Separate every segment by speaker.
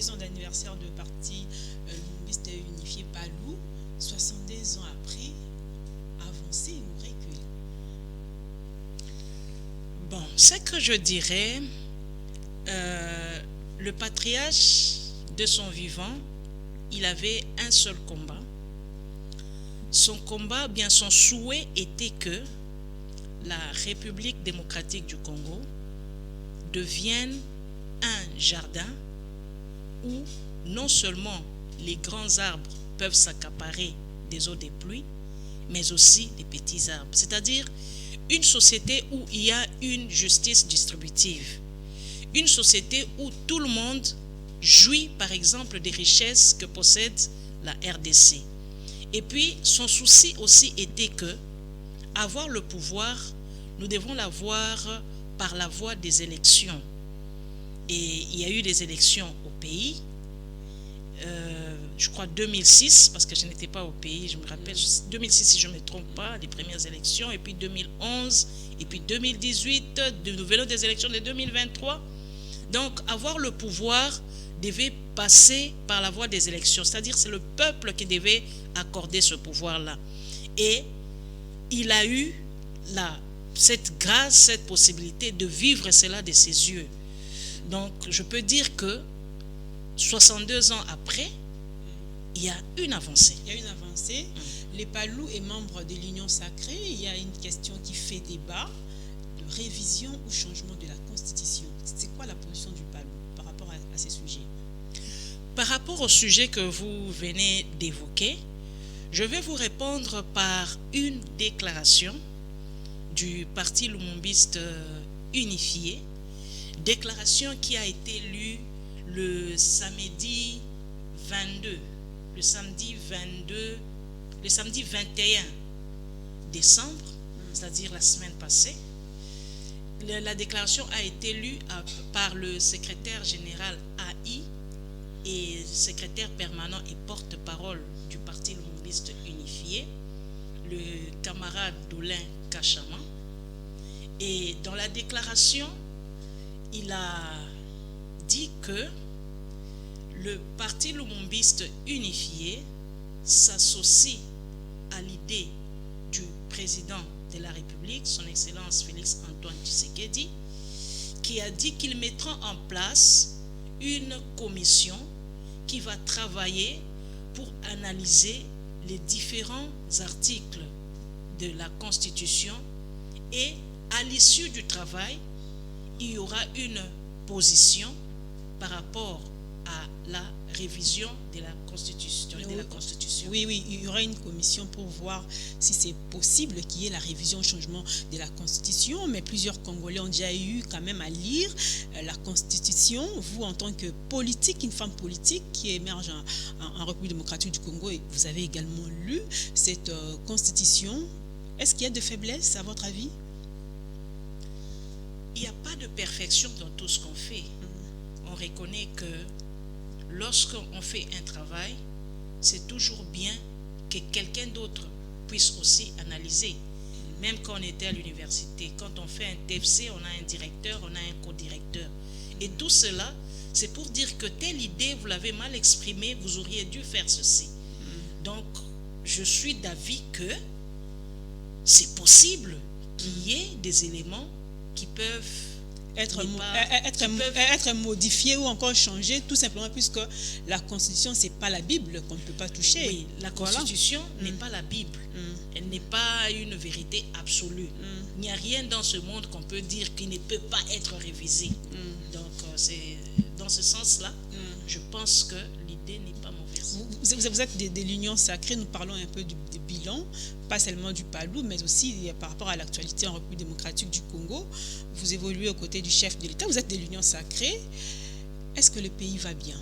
Speaker 1: 62 ans d'anniversaire de parti Lumumbiste unifié Palou, 62 ans après, avancer ou reculer?
Speaker 2: Bon, ce que je dirais, le patriarche de son vivant, il avait un seul combat. Son combat, bien son souhait était que la République démocratique du Congo devienne un jardin où non seulement les grands arbres peuvent s'accaparer des eaux des pluies, mais aussi les petits arbres. C'est-à-dire une société où il y a une justice distributive. Une société où tout le monde jouit, par exemple, des richesses que possède la RDC. Et puis, son souci aussi était que, avoir le pouvoir, nous devons l'avoir par la voie des élections. Et il y a eu des élections au pays, je crois 2006, parce que je n'étais pas au pays, je me rappelle, 2006 si je ne me trompe pas, les premières élections, et puis 2011, et puis 2018, nous venons des élections de 2023. Donc, avoir le pouvoir devait passer par la voie des élections, c'est-à-dire c'est le peuple qui devait accorder ce pouvoir-là. Et il a eu cette grâce, cette possibilité de vivre cela de ses yeux. Donc, je peux dire que 62 ans après, il y a une avancée.
Speaker 1: Il y a une avancée. Les Palous est membre de l'Union sacrée. Il y a une question qui fait débat de révision ou changement de la Constitution. C'est quoi la position du Palou par rapport à ces sujets?
Speaker 2: Par rapport au sujet que vous venez d'évoquer, je vais vous répondre par une déclaration du Parti Lumumbiste unifié, déclaration qui a été lue le samedi 21 décembre, c'est-à-dire la semaine passée. La déclaration a été lue par le secrétaire général AI et secrétaire permanent et porte-parole du Parti Lumumbiste unifié, le camarade Dolin Kachama. Et dans la déclaration, il a dit que le Parti Lumumbiste unifié s'associe à l'idée du président de la République, son Excellence Félix Antoine Tshisekedi, qui a dit qu'il mettra en place une commission qui va travailler pour analyser les différents articles de la Constitution et à l'issue du travail, il y aura une position par rapport à la révision de la Constitution.
Speaker 1: Oui, il y aura une commission pour voir si c'est possible qu'il y ait la révision, le changement de la Constitution, mais plusieurs Congolais ont déjà eu quand même à lire la Constitution. Vous, en tant que politique, une femme politique qui émerge en République démocratique du Congo, et vous avez également lu cette Constitution. Est-ce qu'il y a de faiblesses, à votre avis?
Speaker 2: Il n'y a pas de perfection dans tout ce qu'on fait. On reconnaît que lorsqu'on fait un travail, c'est toujours bien que quelqu'un d'autre puisse aussi analyser. Même quand on était à l'université, quand on fait un TFC, on a un directeur, on a un co-directeur. Et tout cela, c'est pour dire que telle idée, vous l'avez mal exprimée, vous auriez dû faire ceci. Donc, je suis d'avis que c'est possible qu'il y ait des éléments qui peuvent
Speaker 1: être modifié ou encore changé, tout simplement puisque la Constitution, c'est pas la Bible qu'on ne peut pas toucher.
Speaker 2: Oui, la Constitution n'est pas la Bible. Elle n'est pas une vérité absolue. Il n'y a rien dans ce monde qu'on peut dire qui ne peut pas être révisé. Donc, c'est dans ce sens-là, je pense que l'idée n'est pas mauvaise.
Speaker 1: Vous êtes de l'Union sacrée, nous parlons un peu du bilan, pas seulement du Palou, mais aussi par rapport à l'actualité en République démocratique du Congo. Vous évoluez aux côtés du chef de l'État, vous êtes de l'Union sacrée. Est-ce que le pays va bien?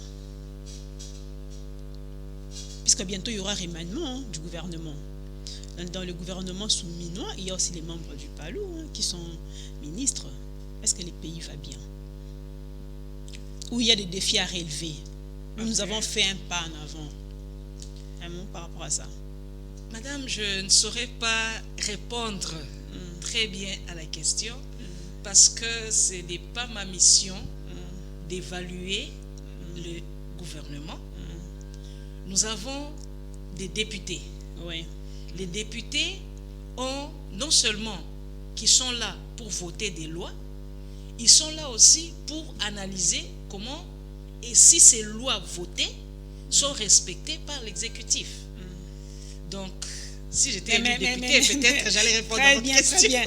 Speaker 1: Puisque bientôt il y aura remaniement du gouvernement. Dans le gouvernement souminois, il y a aussi les membres du Palou qui sont ministres. Est-ce que le pays va bien? Ou il y a des défis à relever? Nous avons fait un pas en avant. Un mot par rapport à ça.
Speaker 2: Madame, je ne saurais pas répondre très bien à la question parce que ce n'est pas ma mission d'évaluer le gouvernement, nous avons des députés.
Speaker 1: Oui.
Speaker 2: Les députés ont non seulement qui sont là pour voter des lois, ils sont là aussi pour analyser comment et si ces lois votées sont respectées par l'exécutif. Donc, si j'étais député, peut-être j'allais répondre à votre question.
Speaker 1: Très bien.